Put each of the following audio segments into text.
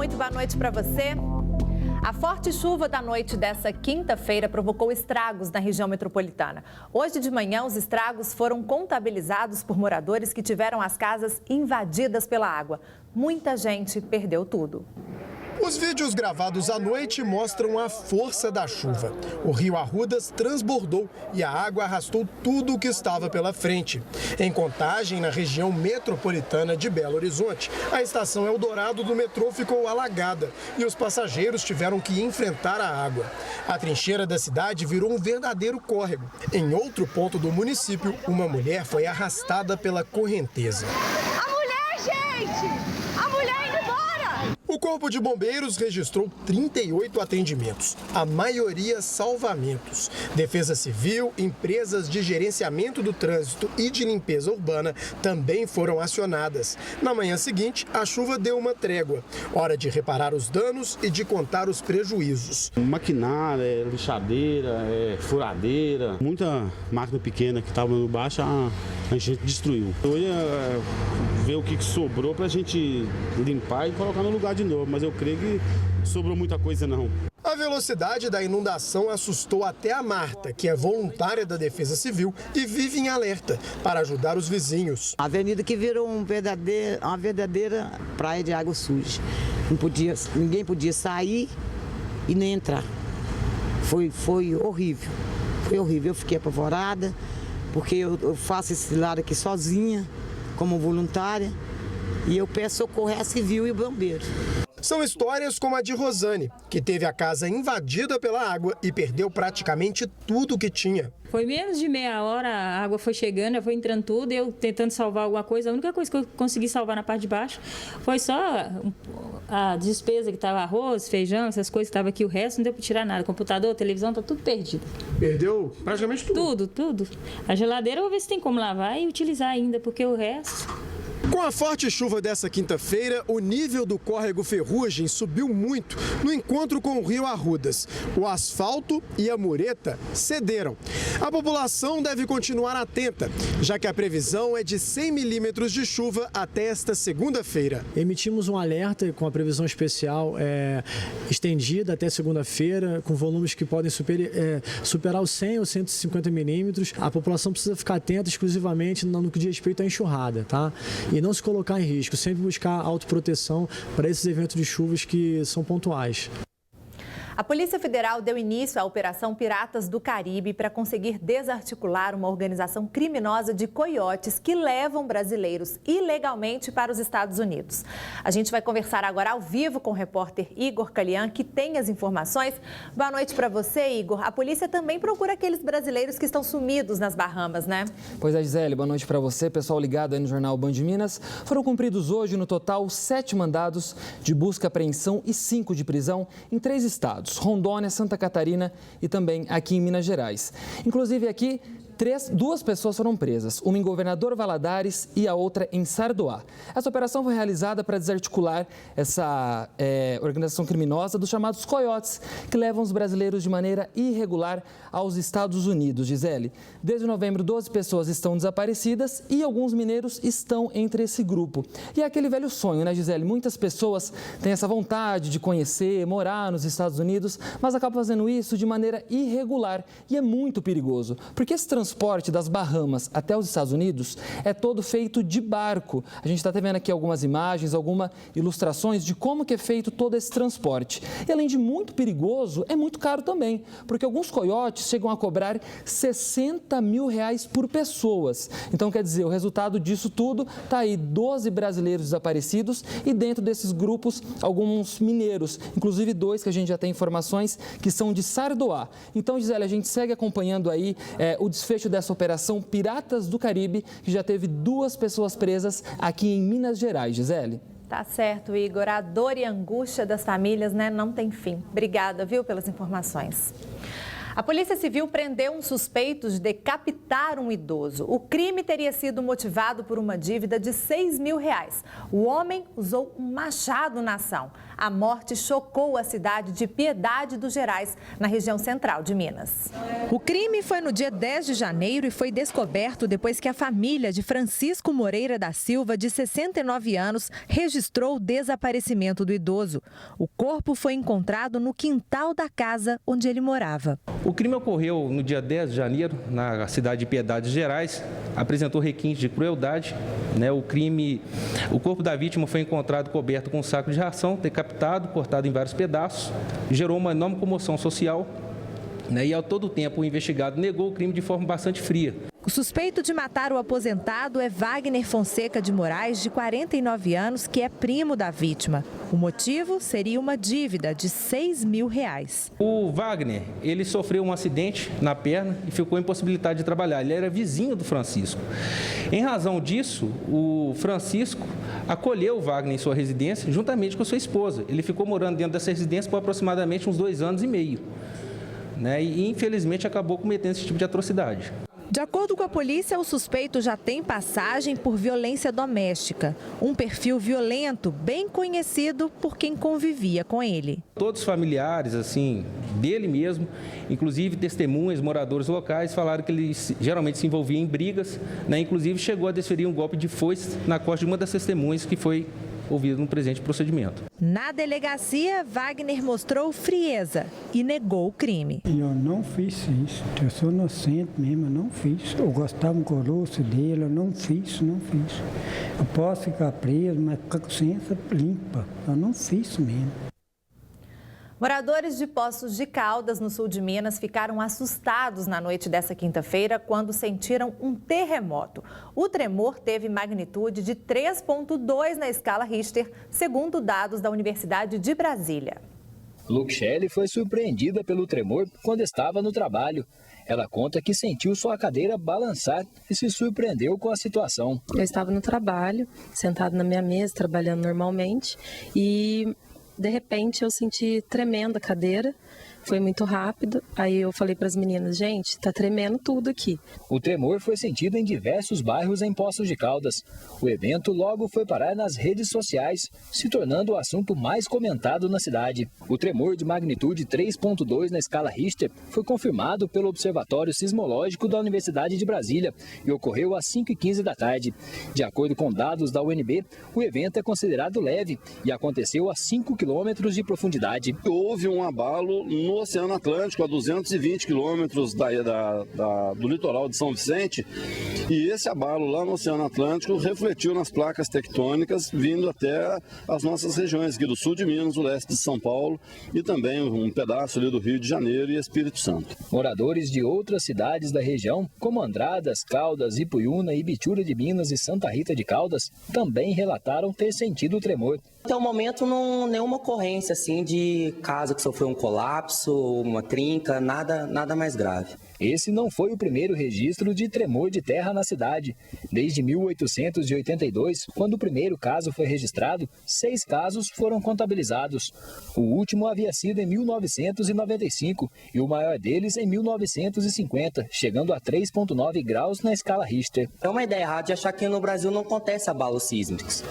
muito boa noite para você. A forte chuva da noite dessa quinta-feira provocou estragos na região metropolitana. Hoje de manhã, os estragos foram contabilizados por moradores que tiveram as casas invadidas pela água. Muita gente perdeu tudo. Os vídeos gravados à noite mostram a força da chuva. O rio Arrudas transbordou e a água arrastou tudo o que estava pela frente. Em Contagem, na região metropolitana de Belo Horizonte, a estação Eldorado do metrô ficou alagada e os passageiros tiveram que enfrentar a água. A trincheira da cidade virou um verdadeiro córrego. Em outro ponto do município, uma mulher foi arrastada pela correnteza. A mulher, gente! A mulher indo embora! O Corpo de Bombeiros registrou 38 atendimentos, a maioria salvamentos. Defesa Civil, empresas de gerenciamento do trânsito e de limpeza urbana também foram acionadas. Na manhã seguinte, a chuva deu uma trégua. Hora de reparar os danos e de contar os prejuízos. Maquinária, lixadeira, furadeira, muita máquina pequena que estava no baixo, a gente destruiu. Eu ia ver o que sobrou para a gente limpar e colocar no lugar de novo, mas eu creio que sobrou muita coisa não. A velocidade da inundação assustou até a Marta, que é voluntária da Defesa Civil e vive em alerta para ajudar os vizinhos. A avenida que virou uma verdadeira praia de água suja. Ninguém podia sair e nem entrar. Foi horrível. Foi horrível. Eu fiquei apavorada, porque eu faço esse lado aqui sozinha, como voluntária, e eu peço socorro à Civil e bombeiro. São histórias como a de Rosane, que teve a casa invadida pela água e perdeu praticamente tudo que tinha. Foi menos de meia hora, a água foi chegando, foi entrando tudo, eu tentando salvar alguma coisa. A única coisa que eu consegui salvar na parte de baixo foi só a despesa que estava arroz, feijão, essas coisas que estavam aqui. O resto não deu para tirar nada. Computador, televisão, tá tudo perdido. Perdeu praticamente tudo? Tudo. A geladeira eu vou ver se tem como lavar e utilizar ainda, porque o resto... Com a forte chuva dessa quinta-feira, o nível do córrego Ferrugem subiu muito no encontro com o rio Arrudas. O asfalto e a mureta cederam. A população deve continuar atenta, já que a previsão é de 100 milímetros de chuva até esta segunda-feira. Emitimos um alerta com a previsão especial estendida até segunda-feira, com volumes que podem superar os 100 ou 150 milímetros. A população precisa ficar atenta exclusivamente no que diz respeito à enxurrada, tá? E não se colocar em risco, sempre buscar autoproteção para esses eventos de chuvas que são pontuais. A Polícia Federal deu início à Operação Piratas do Caribe para conseguir desarticular uma organização criminosa de coiotes que levam brasileiros ilegalmente para os Estados Unidos. A gente vai conversar agora ao vivo com o repórter Igor Calian, que tem as informações. Boa noite para você, Igor. A polícia também procura aqueles brasileiros que estão sumidos nas Bahamas, né? Pois é, Gisele, boa noite para você, pessoal ligado aí no Jornal Band de Minas. Foram cumpridos hoje, no total, 7 mandados de busca, apreensão e 5 de prisão em 3 estados. Rondônia, Santa Catarina e também aqui em Minas Gerais. Inclusive aqui, 2 pessoas foram presas, uma em Governador Valadares e a outra em Sardoá. Essa operação foi realizada para desarticular essa organização criminosa dos chamados coiotes, que levam os brasileiros de maneira irregular aos Estados Unidos, Gisele. Desde novembro, 12 pessoas estão desaparecidas e alguns mineiros estão entre esse grupo. E é aquele velho sonho, né, Gisele? Muitas pessoas têm essa vontade de conhecer, morar nos Estados Unidos, mas acabam fazendo isso de maneira irregular e é muito perigoso, porque esse transporte das Bahamas até os Estados Unidos é todo feito de barco. A gente está vendo aqui algumas imagens, algumas ilustrações de como que é feito todo esse transporte. E além de muito perigoso, é muito caro também, porque alguns coiotes chegam a cobrar 60 mil reais por pessoas. Então, quer dizer, o resultado disso tudo está aí 12 brasileiros desaparecidos e dentro desses grupos alguns mineiros, inclusive 2 que a gente já tem informações que são de Sardoá. Então, Gisele, a gente segue acompanhando aí o desfecho dessa operação Piratas do Caribe, que já teve 2 pessoas presas aqui em Minas Gerais, Gisele. Tá certo, Igor. A dor e a angústia das famílias, né, não tem fim. Obrigada, viu, pelas informações. A Polícia Civil prendeu um suspeito de decapitar um idoso. O crime teria sido motivado por uma dívida de R$6 mil. O homem usou um machado na ação. A morte chocou a cidade de Piedade dos Gerais, na região central de Minas. O crime foi no dia 10 de janeiro e foi descoberto depois que a família de Francisco Moreira da Silva, de 69 anos, registrou o desaparecimento do idoso. O corpo foi encontrado no quintal da casa onde ele morava. O crime ocorreu no dia 10 de janeiro, na cidade de Piedade dos Gerais, apresentou requinte de crueldade. O corpo da vítima foi encontrado coberto com um saco de ração, decapitado, cortado em vários pedaços, gerou uma enorme comoção social. E ao todo tempo o investigado negou o crime de forma bastante fria. O suspeito de matar o aposentado é Wagner Fonseca de Moraes, de 49 anos, que é primo da vítima. O motivo seria uma dívida de R$6 mil. O Wagner, ele sofreu um acidente na perna e ficou impossibilitado de trabalhar. Ele era vizinho do Francisco. Em razão disso, o Francisco acolheu o Wagner em sua residência, juntamente com sua esposa. Ele ficou morando dentro dessa residência por aproximadamente uns 2 anos e meio. E infelizmente acabou cometendo esse tipo de atrocidade. De acordo com a polícia, o suspeito já tem passagem por violência doméstica, um perfil violento bem conhecido por quem convivia com ele. Todos os familiares, dele mesmo, inclusive testemunhas, moradores locais, falaram que ele geralmente se envolvia em brigas, inclusive chegou a desferir um golpe de foice na costa de uma das testemunhas que foi ouvido no presente procedimento. Na delegacia, Wagner mostrou frieza e negou o crime. Eu não fiz isso, eu sou inocente mesmo, eu não fiz. Eu gostava um coroço dele, eu não fiz. Eu posso ficar preso, mas com a consciência limpa, eu não fiz isso mesmo. Moradores de Poços de Caldas, no sul de Minas, ficaram assustados na noite dessa quinta-feira quando sentiram um terremoto. O tremor teve magnitude de 3,2 na escala Richter, segundo dados da Universidade de Brasília. Luxelli foi surpreendida pelo tremor quando estava no trabalho. Ela conta que sentiu sua cadeira balançar e se surpreendeu com a situação. Eu estava no trabalho, sentado na minha mesa, trabalhando normalmente, e de repente eu senti tremendo a cadeira, foi muito rápido, aí eu falei para as meninas, gente, tá tremendo tudo aqui. O tremor foi sentido em diversos bairros em Poços de Caldas. O evento logo foi parar nas redes sociais, se tornando o assunto mais comentado na cidade. O tremor de magnitude 3,2 na escala Richter foi confirmado pelo Observatório Sismológico da Universidade de Brasília e ocorreu às 5h15 da tarde. De acordo com dados da UNB, o evento é considerado leve e aconteceu a 5 quilômetros de profundidade. Houve um abalo no Oceano Atlântico, a 220 quilômetros do litoral de São Vicente, e esse abalo lá no Oceano Atlântico refletiu nas placas tectônicas, vindo até as nossas regiões aqui do sul de Minas, o leste de São Paulo e também um pedaço ali do Rio de Janeiro e Espírito Santo. Moradores de outras cidades da região, como Andradas, Caldas, Ipuiuna, Ibitura de Minas e Santa Rita de Caldas, também relataram ter sentido o tremor. Até o momento, nenhuma ocorrência de caso que sofreu um colapso, uma trinca, nada mais grave. Esse não foi o primeiro registro de tremor de terra na cidade. Desde 1882, quando o primeiro caso foi registrado, 6 casos foram contabilizados. O último havia sido em 1995 e o maior deles em 1950, chegando a 3,9 graus na escala Richter. É uma ideia errada de achar que no Brasil não acontece abalos sísmicos.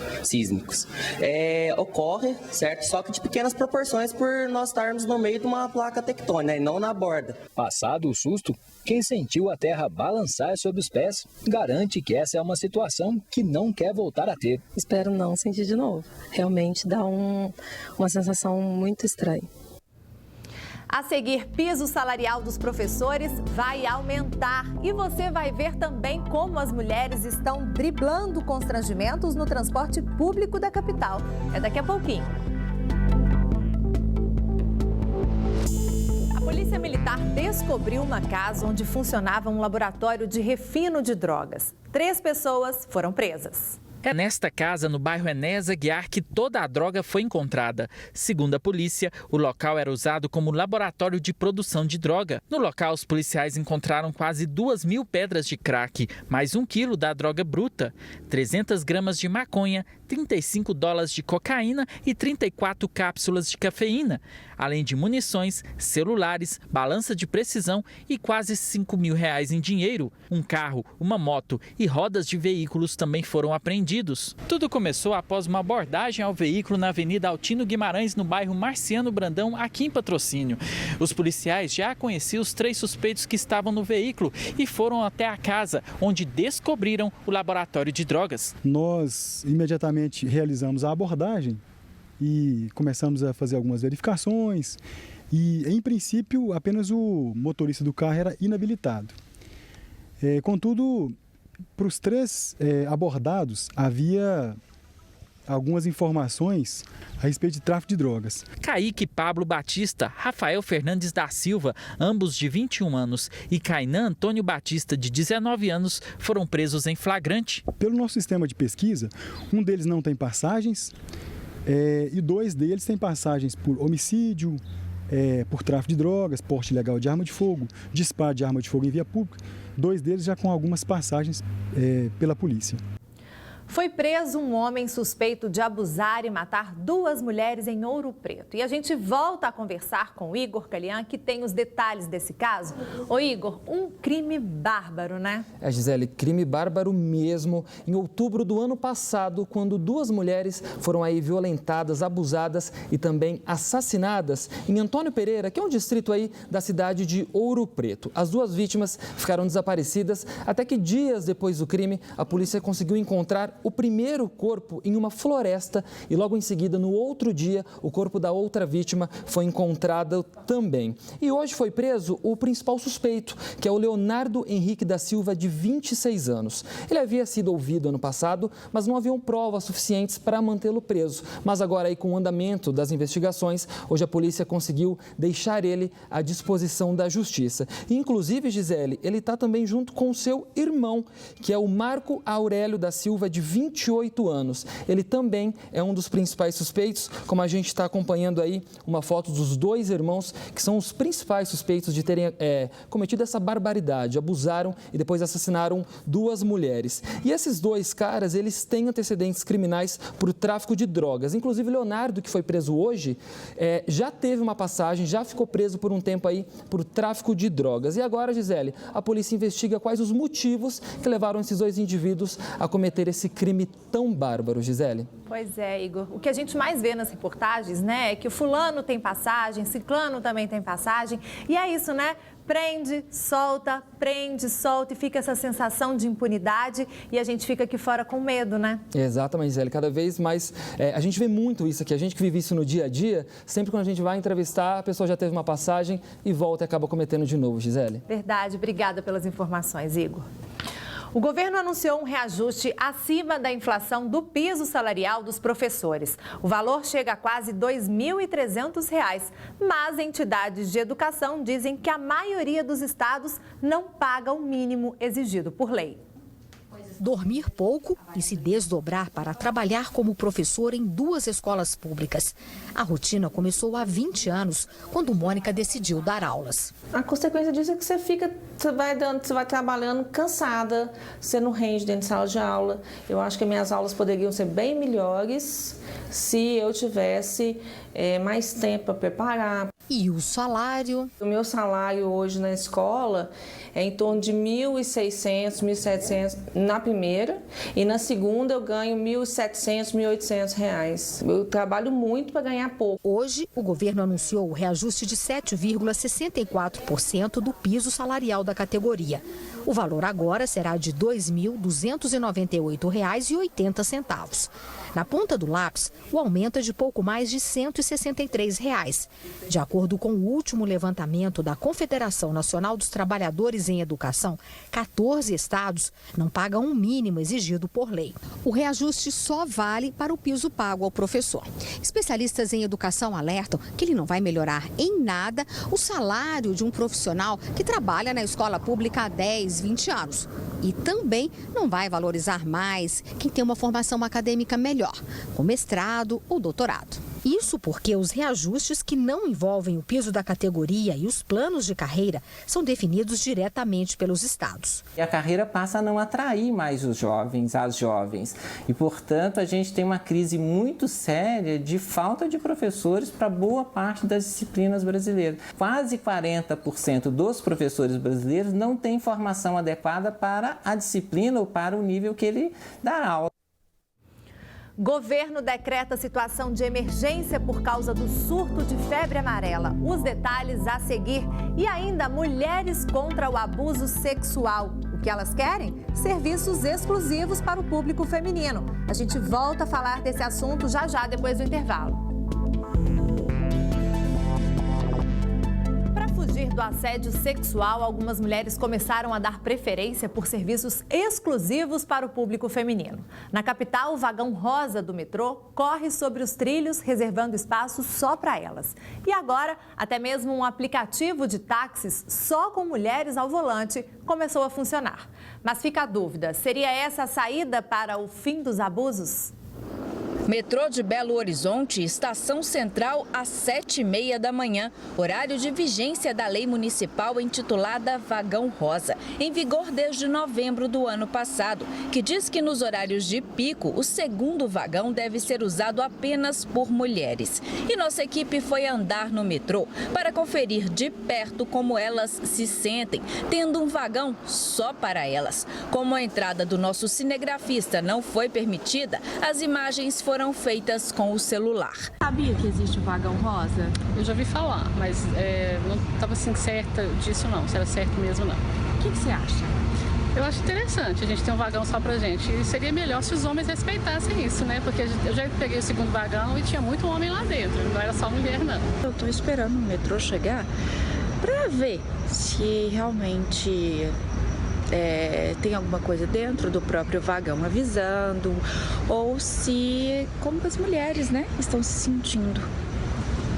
Ocorre, certo? Só que de pequenas proporções por nós estarmos no meio de uma placa tectônica e não na borda. Passado o susto, quem sentiu a terra balançar sob os pés garante que essa é uma situação que não quer voltar a ter. Espero não sentir de novo. Realmente dá uma sensação muito estranha. A seguir, piso salarial dos professores vai aumentar e você vai ver também como as mulheres estão driblando constrangimentos no transporte público da capital. É daqui a pouquinho. A Polícia Militar descobriu uma casa onde funcionava um laboratório de refino de drogas. 3 pessoas foram presas. É nesta casa, no bairro Enéas Aguiar, que toda a droga foi encontrada. Segundo a polícia, o local era usado como laboratório de produção de droga. No local, os policiais encontraram quase 2.000 pedras de crack, mais 1 quilo da droga bruta, 300 gramas de maconha, 35 dólares de cocaína e 34 cápsulas de cafeína, além de munições, celulares, balança de precisão e quase R$5 mil em dinheiro. Um carro, uma moto e rodas de veículos também foram apreendidos. Tudo começou após uma abordagem ao veículo na Avenida Altino Guimarães, no bairro Marciano Brandão, aqui em Patrocínio. Os policiais já conheciam os 3 suspeitos que estavam no veículo e foram até a casa, onde descobriram o laboratório de drogas. Nós imediatamente realizamos a abordagem e começamos a fazer algumas verificações e, em princípio, apenas o motorista do carro era inabilitado. Contudo, para os 3 abordados, havia algumas informações a respeito de tráfico de drogas. Kaique Pablo Batista, Rafael Fernandes da Silva, ambos de 21 anos, e Kainan Antônio Batista, de 19 anos, foram presos em flagrante. Pelo nosso sistema de pesquisa, um deles não tem passagens e 2 deles têm passagens por homicídio, por tráfico de drogas, porte ilegal de arma de fogo, disparo de arma de fogo em via pública. 2 deles já com algumas passagens pela polícia. Foi preso um homem suspeito de abusar e matar 2 mulheres em Ouro Preto. E a gente volta a conversar com o Igor Calian, que tem os detalhes desse caso. Ô Igor, um crime bárbaro, né? Gisele, crime bárbaro mesmo. Em outubro do ano passado, quando 2 mulheres foram aí violentadas, abusadas e também assassinadas em Antônio Pereira, que é um distrito aí da cidade de Ouro Preto. As 2 vítimas ficaram desaparecidas até que dias depois do crime, a polícia conseguiu encontrar o primeiro corpo em uma floresta e logo em seguida, no outro dia, o corpo da outra vítima foi encontrado também. E hoje foi preso o principal suspeito, que é o Leonardo Henrique da Silva, de 26 anos. Ele havia sido ouvido ano passado, mas não haviam provas suficientes para mantê-lo preso. Mas agora, aí, com o andamento das investigações, hoje a polícia conseguiu deixar ele à disposição da justiça. E, inclusive, Gisele, ele está também junto com o seu irmão, que é o Marco Aurélio da Silva, de 28 anos. Ele também é um dos principais suspeitos, como a gente está acompanhando aí uma foto dos 2 irmãos, que são os principais suspeitos de terem cometido essa barbaridade. Abusaram e depois assassinaram 2 mulheres. E esses 2 caras, eles têm antecedentes criminais por tráfico de drogas. Inclusive, Leonardo, que foi preso hoje, já teve uma passagem, já ficou preso por um tempo aí por tráfico de drogas. E agora, Gisele, a polícia investiga quais os motivos que levaram esses 2 indivíduos a cometer esse crime tão bárbaro, Gisele. Pois é, Igor. O que a gente mais vê nas reportagens, né, é que o fulano tem passagem, ciclano também tem passagem. E é isso, né? Prende, solta e fica essa sensação de impunidade e a gente fica aqui fora com medo, né? Exatamente, Gisele. Cada vez mais a gente vê muito isso aqui. A gente que vive isso no dia a dia, sempre quando a gente vai entrevistar, a pessoa já teve uma passagem e volta e acaba cometendo de novo, Gisele. Verdade. Obrigada pelas informações, Igor. O governo anunciou um reajuste acima da inflação do piso salarial dos professores. O valor chega a quase R$ 2.300, mas entidades de educação dizem que a maioria dos estados não paga o mínimo exigido por lei. Dormir pouco e se desdobrar para trabalhar como professor em 2 escolas públicas. A rotina começou há 20 anos, quando Mônica decidiu dar aulas. A consequência disso é que você vai trabalhando cansada, você não rende dentro de sala de aula. Eu acho que minhas aulas poderiam ser bem melhores se eu tivesse mais tempo para preparar. E o salário? O meu salário hoje na escola é em torno de R$ 1.600, R$ 1.700 na primeira e na segunda eu ganho R$ 1.700, R$ 1.800. Eu trabalho muito para ganhar pouco. Hoje, o governo anunciou o reajuste de 7,64% do piso salarial da categoria. O valor agora será de R$ 2.298,80. Na ponta do lápis, o aumento é de pouco mais de R$ 163. De acordo com o último levantamento da Confederação Nacional dos Trabalhadores em Educação, 14 estados não pagam o mínimo exigido por lei. O reajuste só vale para o piso pago ao professor. Especialistas em educação alertam que ele não vai melhorar em nada o salário de um profissional que trabalha na escola pública há 10, 20 anos. E também não vai valorizar mais quem tem uma formação acadêmica melhor, com mestrado ou doutorado. Isso porque os reajustes que não envolvem o piso da categoria e os planos de carreira são definidos diretamente pelos estados. E a carreira passa a não atrair mais os jovens, as jovens. E, portanto, a gente tem uma crise muito séria de falta de professores para boa parte das disciplinas brasileiras. Quase 40% dos professores brasileiros não têm formação adequada para a disciplina ou para o nível que ele dá aula. Governo decreta situação de emergência por causa do surto de febre amarela. Os detalhes a seguir. E ainda, mulheres contra o abuso sexual. O que elas querem? Serviços exclusivos para o público feminino. A gente volta a falar desse assunto já depois do intervalo. Fugir do assédio sexual, algumas mulheres começaram a dar preferência por serviços exclusivos para o público feminino. Na capital, o vagão rosa do metrô corre sobre os trilhos, reservando espaço só para elas. E agora, até mesmo um aplicativo de táxis só com mulheres ao volante começou a funcionar. Mas fica a dúvida, seria essa a saída para o fim dos abusos? Metrô de Belo Horizonte, estação central às 7h30 da manhã, horário de vigência da lei municipal intitulada Vagão Rosa, em vigor desde novembro do ano passado, que diz que nos horários de pico, o segundo vagão deve ser usado apenas por mulheres. E nossa equipe foi andar no metrô para conferir de perto como elas se sentem, tendo um vagão só para elas. Como a entrada do nosso cinegrafista não foi permitida, as imagens foram feitas com o celular. Sabia que existe o vagão rosa? Eu já ouvi falar, mas não estava assim certa disso não, se era certo mesmo não. O que você acha? Eu acho interessante a gente ter um vagão só pra gente. E seria melhor se os homens respeitassem isso, né? Porque eu já peguei o segundo vagão e tinha muito homem lá dentro, não era só mulher não. Eu tô esperando o metrô chegar para ver se realmente tem alguma coisa dentro do próprio vagão avisando, ou se como as mulheres, né, estão se sentindo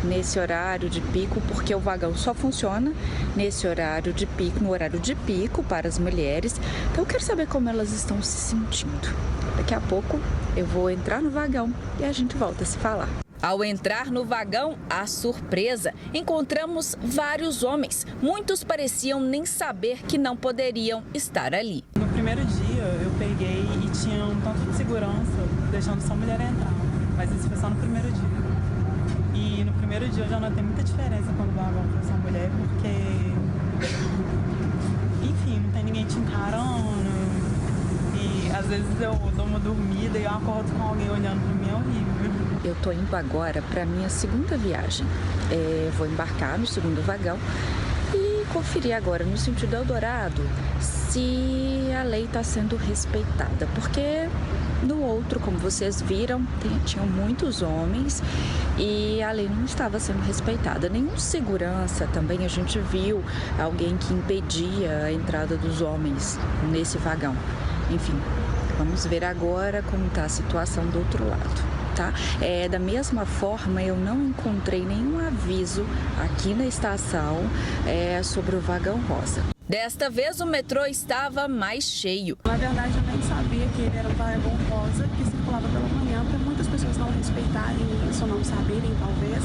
nesse horário de pico, porque o vagão só funciona nesse horário de pico, no horário de pico para as mulheres. Então eu quero saber como elas estão se sentindo. Daqui a pouco eu vou entrar no vagão e a gente volta a se falar. Ao entrar no vagão, à surpresa, encontramos vários homens. Muitos pareciam nem saber que não poderiam estar ali. No primeiro dia eu peguei e tinha um tanto de segurança, deixando só mulher entrar. Mas isso foi só no primeiro dia. E no primeiro dia eu já notei muita diferença quando o vagão foi só mulher, porque, enfim, não tem ninguém te encarando. E às vezes eu dou uma dormida e eu acordo com alguém olhando pra mim, é horrível. Eu tô indo agora para minha segunda viagem. Vou embarcar no segundo vagão e conferir agora no sentido Eldorado se a lei está sendo respeitada. Porque no outro, como vocês viram, tinham muitos homens e a lei não estava sendo respeitada. Nenhum segurança também a gente viu alguém que impedia a entrada dos homens nesse vagão. Enfim, vamos ver agora como está a situação do outro lado. Tá? Da mesma forma, eu não encontrei nenhum aviso aqui na estação sobre o vagão rosa. Desta vez, o metrô estava mais cheio. Na verdade, eu nem sabia que ele era o vagão rosa, que circulava pela manhã, para muitas pessoas não respeitarem isso, não saberem, talvez.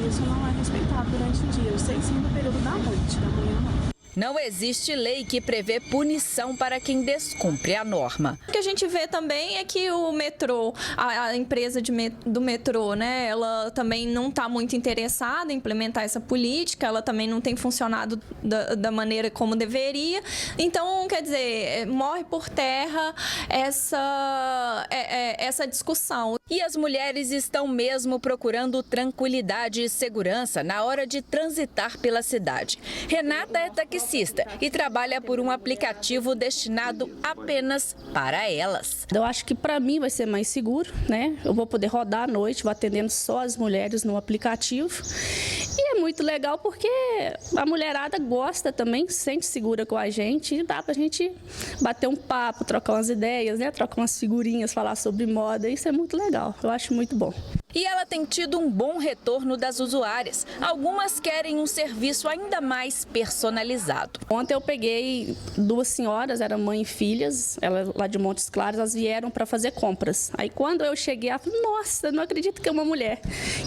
Isso não é respeitado durante o dia. Eu sei sim no período da noite, da manhã não. Não existe lei que prevê punição para quem descumpre a norma. O que a gente vê também é que o metrô, a empresa do metrô, né, ela também não está muito interessada em implementar essa política, ela também não tem funcionado da maneira como deveria. Então, quer dizer, morre por terra essa discussão. E as mulheres estão mesmo procurando tranquilidade e segurança na hora de transitar pela cidade. Renata é taxista e trabalha por um aplicativo destinado apenas para elas. Eu acho que para mim vai ser mais seguro, né? Eu vou poder rodar à noite, vou atendendo só as mulheres no aplicativo. E é muito legal porque a mulherada gosta também, se sente segura com a gente e dá pra gente bater um papo, trocar umas ideias, né? Trocar umas figurinhas, falar sobre moda. Isso é muito legal, eu acho muito bom. E ela tem tido um bom retorno das usuárias. Algumas querem um serviço ainda mais personalizado. Ontem eu peguei 2 senhoras, eram mãe e filhas, elas lá de Montes Claros, elas vieram para fazer compras. Aí quando eu cheguei, ela falou, nossa, não acredito que é uma mulher.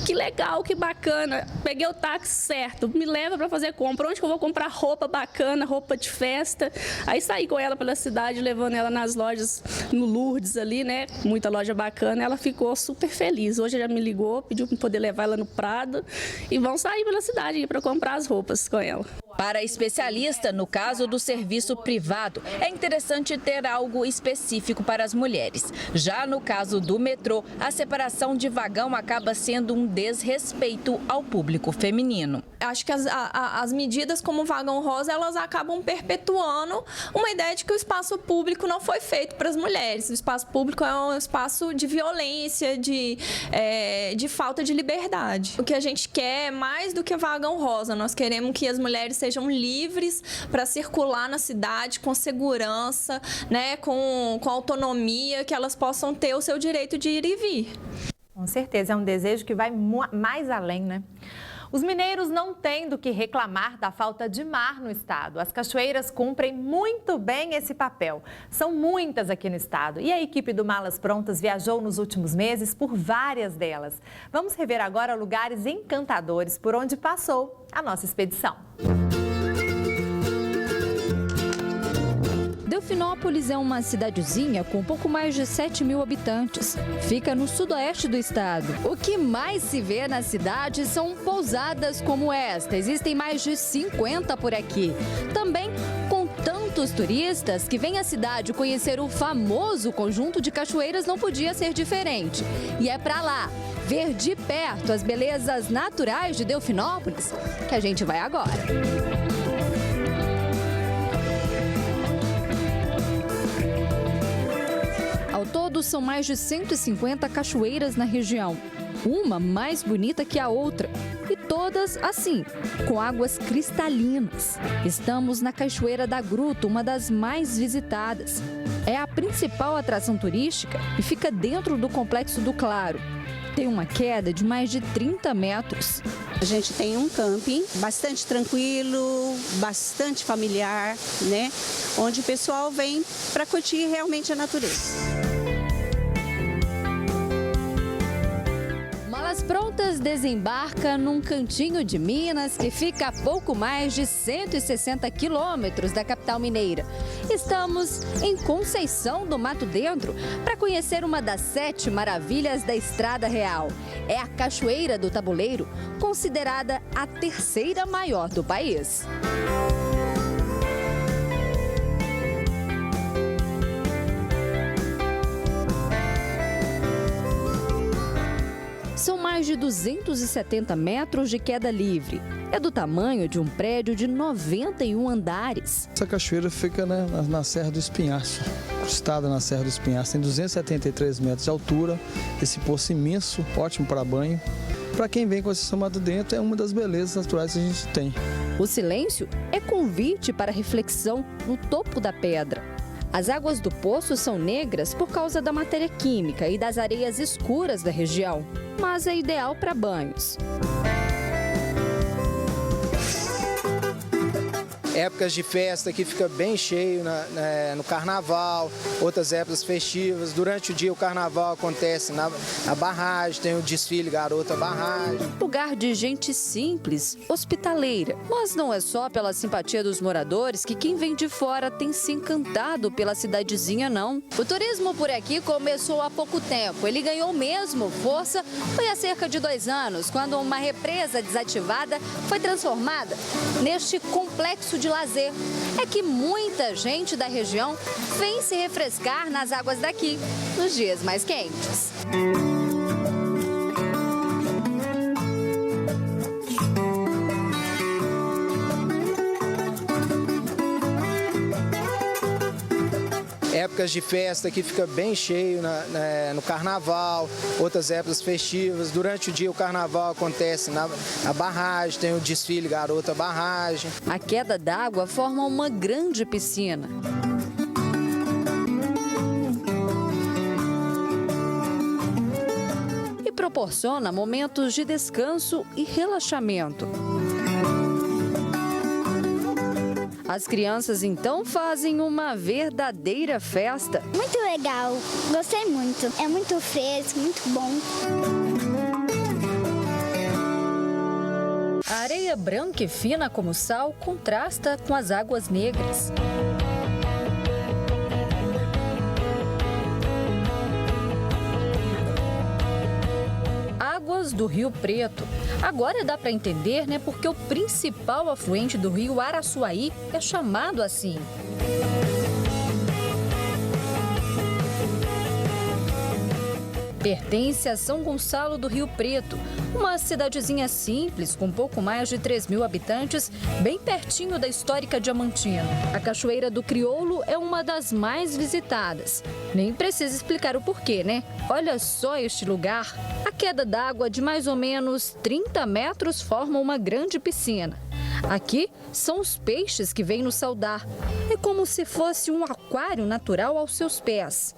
Que legal, que bacana. Peguei o táxi certo, me leva para fazer compra. Onde que eu vou comprar roupa bacana, roupa de festa? Aí saí com ela pela cidade, levando ela nas lojas, no Lourdes ali, né? Muita loja bacana. Ela ficou super feliz. Hoje ela me ligou, pediu para poder levar ela no Prado e vão sair pela cidade para comprar as roupas com ela. Para a especialista, no caso do serviço privado, é interessante ter algo específico para as mulheres. Já no caso do metrô, a separação de vagão acaba sendo um desrespeito ao público feminino. Acho que as medidas como o vagão rosa, elas acabam perpetuando uma ideia de que o espaço público não foi feito para as mulheres. O espaço público é um espaço de violência, de falta de liberdade. O que a gente quer é mais do que vagão rosa. Nós queremos que as mulheres sejam livres para circular na cidade com segurança, né, com autonomia, que elas possam ter o seu direito de ir e vir. Com certeza, é um desejo que vai mais além, né? Os mineiros não têm do que reclamar da falta de mar no estado. As cachoeiras cumprem muito bem esse papel. São muitas aqui no estado e a equipe do Malas Prontas viajou nos últimos meses por várias delas. Vamos rever agora lugares encantadores por onde passou a nossa expedição. Delfinópolis é uma cidadezinha com pouco mais de 7 mil habitantes. Fica no sudoeste do estado. O que mais se vê na cidade são pousadas como esta. Existem mais de 50 por aqui. Também com tantos turistas que vêm à cidade conhecer o famoso conjunto de cachoeiras, não podia ser diferente. E é para lá, ver de perto as belezas naturais de Delfinópolis, que a gente vai agora. Ao todo, são mais de 150 cachoeiras na região, uma mais bonita que a outra, e todas assim, com águas cristalinas. Estamos na Cachoeira da Gruta, uma das mais visitadas. É a principal atração turística e fica dentro do Complexo do Claro. Tem uma queda de mais de 30 metros. A gente tem um camping bastante tranquilo, bastante familiar, né? Onde o pessoal vem para curtir realmente a natureza. Malas Prontas desembarca num cantinho de Minas que fica a pouco mais de 160 quilômetros da capital mineira. Estamos em Conceição do Mato Dentro para conhecer uma das 7 maravilhas da Estrada Real. É a Cachoeira do Tabuleiro, considerada a 3ª maior do país. São mais de 270 metros de queda livre. É do tamanho de um prédio de 91 andares. Essa cachoeira fica, né, na Serra do Espinhaço, encrustada na Serra do Espinhaço. Tem 273 metros de altura, esse poço imenso, ótimo para banho. Para quem vem com esse Mato Dentro, é uma das belezas naturais que a gente tem. O silêncio é convite para reflexão no topo da pedra. As águas do poço são negras por causa da matéria química e das areias escuras da região, mas é ideal para banhos. Épocas de festa que fica bem cheio no carnaval, outras épocas festivas. Durante o dia o carnaval acontece na barragem, tem o desfile Garota Barragem. Lugar de gente simples, hospitaleira. Mas não é só pela simpatia dos moradores que quem vem de fora tem se encantado pela cidadezinha, não. O turismo por aqui começou há pouco tempo. Ele ganhou mesmo força foi há cerca de 2 anos, quando uma represa desativada foi transformada neste complexo de lazer. É que muita gente da região vem se refrescar nas águas daqui, nos dias mais quentes. Épocas de festa que fica bem cheio no carnaval, outras épocas festivas. Durante o dia o carnaval acontece na barragem, tem o desfile Garota Barragem. A queda d'água forma uma grande piscina. proporciona momentos de descanso e relaxamento. As crianças então fazem uma verdadeira festa. Muito legal, gostei muito. É muito fresco, muito bom. A areia branca e fina como sal contrasta com as águas negras. Águas do Rio Preto. Agora dá para entender, né, porque o principal afluente do rio Araçuaí é chamado assim. Pertence a São Gonçalo do Rio Preto, uma cidadezinha simples com pouco mais de 3.000 habitantes, bem pertinho da histórica Diamantina. A Cachoeira do Crioulo é uma das mais visitadas. Nem precisa explicar o porquê, né? Olha só este lugar. A queda d'água de mais ou menos 30 metros forma uma grande piscina. Aqui são os peixes que vêm nos saudar. É como se fosse um aquário natural aos seus pés.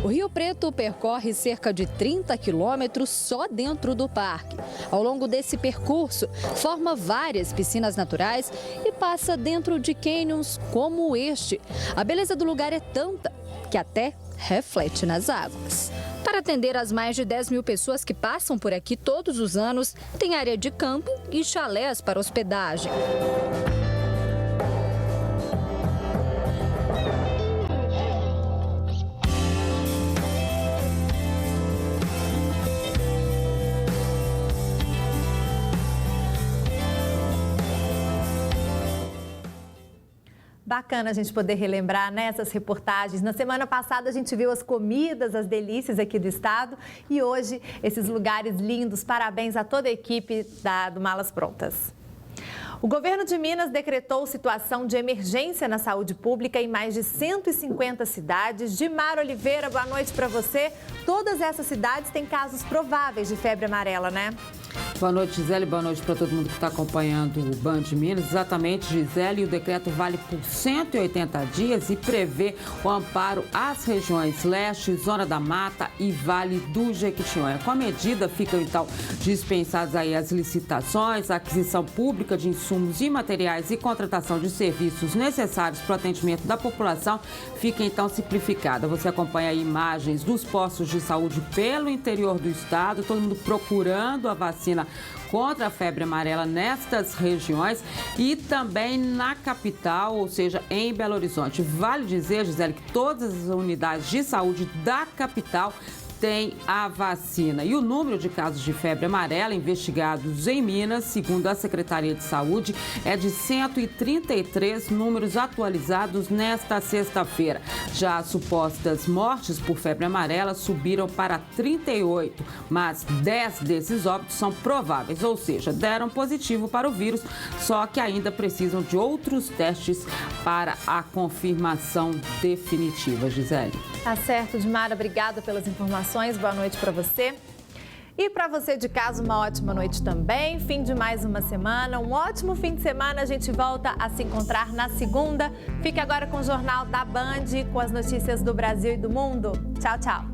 O Rio Preto percorre cerca de 30 quilômetros só dentro do parque. Ao longo desse percurso, forma várias piscinas naturais e passa dentro de cânions como este. A beleza do lugar é tanta que até reflete nas águas. Para atender as mais de 10.000 pessoas que passam por aqui todos os anos, tem área de camping e chalés para hospedagem. Bacana a gente poder relembrar nessas reportagens. Na semana passada a gente viu as comidas, as delícias aqui do estado e hoje esses lugares lindos. Parabéns a toda a equipe do Malas Prontas. O governo de Minas decretou situação de emergência na saúde pública em mais de 150 cidades. Dimar Oliveira, boa noite para você. Todas essas cidades têm casos prováveis de febre amarela, né? Boa noite, Gisele. Boa noite para todo mundo que está acompanhando o Band Minas. Exatamente, Gisele. O decreto vale por 180 dias e prevê o amparo às regiões leste, Zona da Mata e Vale do Jequitinhonha. Com a medida, ficam, então, dispensadas aí as licitações, a aquisição pública de insumos e materiais e contratação de serviços necessários para o atendimento da população. Fica, então, simplificada. Você acompanha aí imagens dos postos de saúde pelo interior do estado, todo mundo procurando a vacina contra a febre amarela nestas regiões e também na capital, ou seja, em Belo Horizonte. Vale dizer, Gisele, que todas as unidades de saúde da capital tem a vacina. E o número de casos de febre amarela investigados em Minas, segundo a Secretaria de Saúde, é de 133 números atualizados nesta sexta-feira. Já as supostas mortes por febre amarela subiram para 38, mas 10 desses óbitos são prováveis, ou seja, deram positivo para o vírus, só que ainda precisam de outros testes para a confirmação definitiva, Gisele. Tá certo, Dimara, obrigada pelas informações. Boa noite para você. E para você de casa, uma ótima noite também. Fim de mais uma semana, um ótimo fim de semana. A gente volta a se encontrar na segunda. Fique agora com o Jornal da Band, com as notícias do Brasil e do mundo. Tchau, tchau.